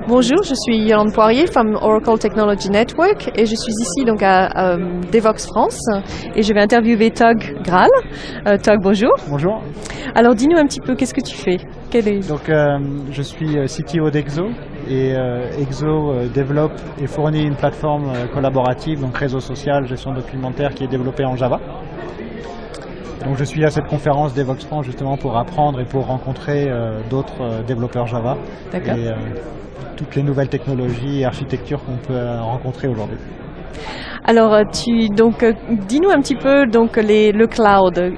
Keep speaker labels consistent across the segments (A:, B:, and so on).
A: Bonjour, je suis Yolande Poirier from Oracle Technology Network et je suis ici donc à Devoxx France et je vais interviewer Tug Graal. Tug, bonjour.
B: Bonjour.
A: Alors dis-nous un petit peu, qu'est-ce que tu fais?
B: Donc je suis CTO d'Exo et Exo développe et fournit une plateforme collaborative, donc réseau social, gestion documentaire qui est développée en Java. Donc je suis à cette conférence Devoxx France justement pour apprendre et pour rencontrer d'autres développeurs Java et toutes les nouvelles technologies et architectures qu'on peut rencontrer aujourd'hui.
A: Alors dis-nous un petit peu donc le cloud.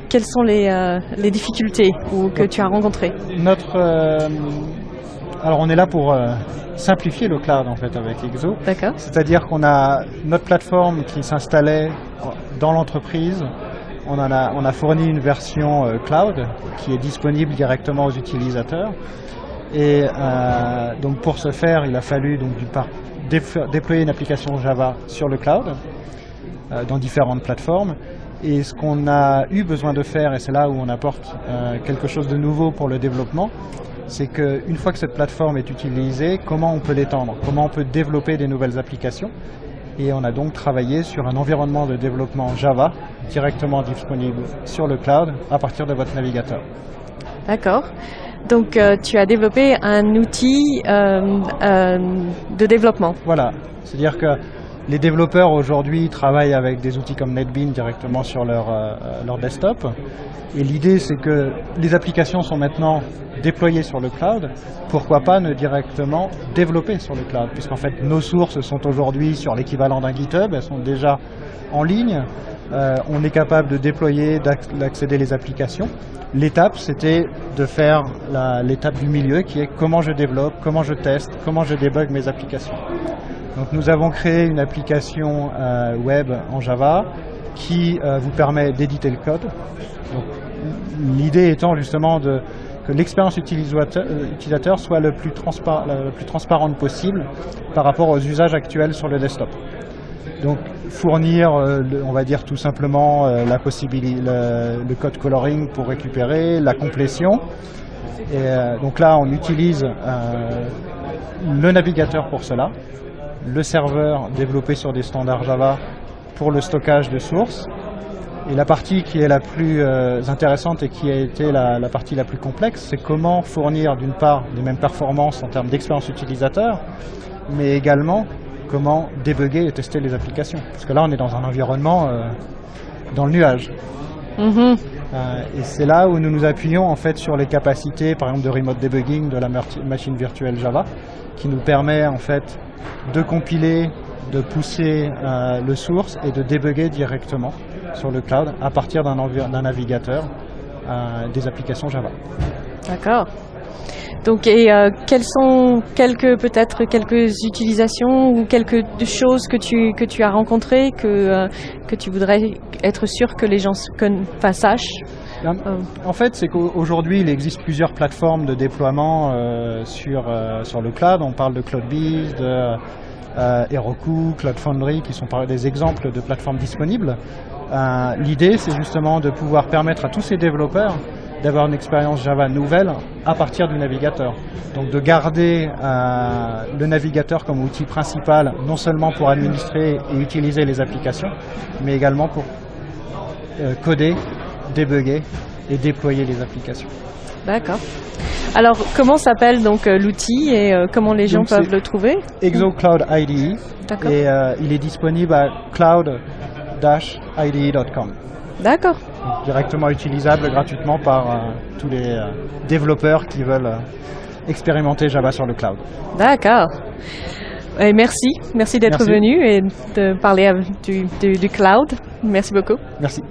A: Quelles sont les difficultés que tu as rencontrées?
B: Alors on est là pour simplifier le cloud en fait avec Exo.
A: D'accord.
B: C'est-à-dire qu'on a notre plateforme qui s'installait dans l'entreprise. On a fourni une version cloud qui est disponible directement aux utilisateurs. Et donc pour ce faire, il a fallu donc d'une part déployer une application Java sur le cloud dans différentes plateformes. Et ce qu'on a eu besoin de faire, et c'est là où on apporte quelque chose de nouveau pour le développement, c'est qu'une fois que cette plateforme est utilisée, comment on peut l'étendre, comment on peut développer des nouvelles applications. Et on a donc travaillé sur un environnement de développement Java directement disponible sur le cloud à partir de votre navigateur.
A: D'accord. Donc tu as développé un outil de développement.
B: Voilà, c'est-à-dire que les développeurs aujourd'hui travaillent avec des outils comme NetBeans directement sur leur desktop. Et l'idée, c'est que les applications sont maintenant déployées sur le cloud. Pourquoi pas ne directement développer sur le cloud? Puisqu'en fait, nos sources sont aujourd'hui sur l'équivalent d'un GitHub. Elles sont déjà en ligne. On est capable de déployer, d'accéder les applications. L'étape, c'était de faire l'étape du milieu qui est comment je développe, comment je teste, comment je débug mes applications. Donc nous avons créé une application web en Java qui vous permet d'éditer le code. L'idée étant justement que l'expérience utilisateur soit la plus transparente possible par rapport aux usages actuels sur le desktop. Donc fournir, on va dire tout simplement la possibilité, le code coloring pour récupérer, la complétion. Et donc là on utilise le navigateur pour cela. Le serveur développé sur des standards Java pour le stockage de sources. Et la partie qui est la plus intéressante et qui a été la partie la plus complexe, c'est comment fournir d'une part les mêmes performances en termes d'expérience utilisateur, mais également comment débugger et tester les applications. Parce que là, on est dans un environnement dans le nuage.
A: Mm-hmm.
B: Et c'est là où nous nous appuyons en fait sur les capacités, par exemple de remote debugging de la machine virtuelle Java, qui nous permet en fait de compiler, de pousser le source et de débugger directement sur le cloud à partir d'un navigateur des applications Java.
A: D'accord. Donc, quelles sont peut-être quelques utilisations ou quelques choses que tu as rencontrées que tu voudrais être sûr que les gens sachent?
B: En fait, c'est qu'aujourd'hui, il existe plusieurs plateformes de déploiement sur le cloud. On parle de CloudBees, de Heroku, Cloud Foundry, qui sont des exemples de plateformes disponibles. L'idée, c'est justement de pouvoir permettre à tous ces développeurs d'avoir une expérience Java nouvelle à partir du navigateur. Donc de garder le navigateur comme outil principal, non seulement pour administrer et utiliser les applications, mais également pour coder, débugger et déployer les applications.
A: D'accord. Alors, comment s'appelle donc l'outil et comment les gens peuvent le trouver?
B: Exo Cloud IDE.
A: D'accord.
B: Et il est disponible à cloud-ide.com.
A: D'accord.
B: Directement utilisable gratuitement par tous les développeurs qui veulent expérimenter Java sur le cloud.
A: D'accord. Et merci d'être venu et de parler du cloud. Merci beaucoup.
B: Merci.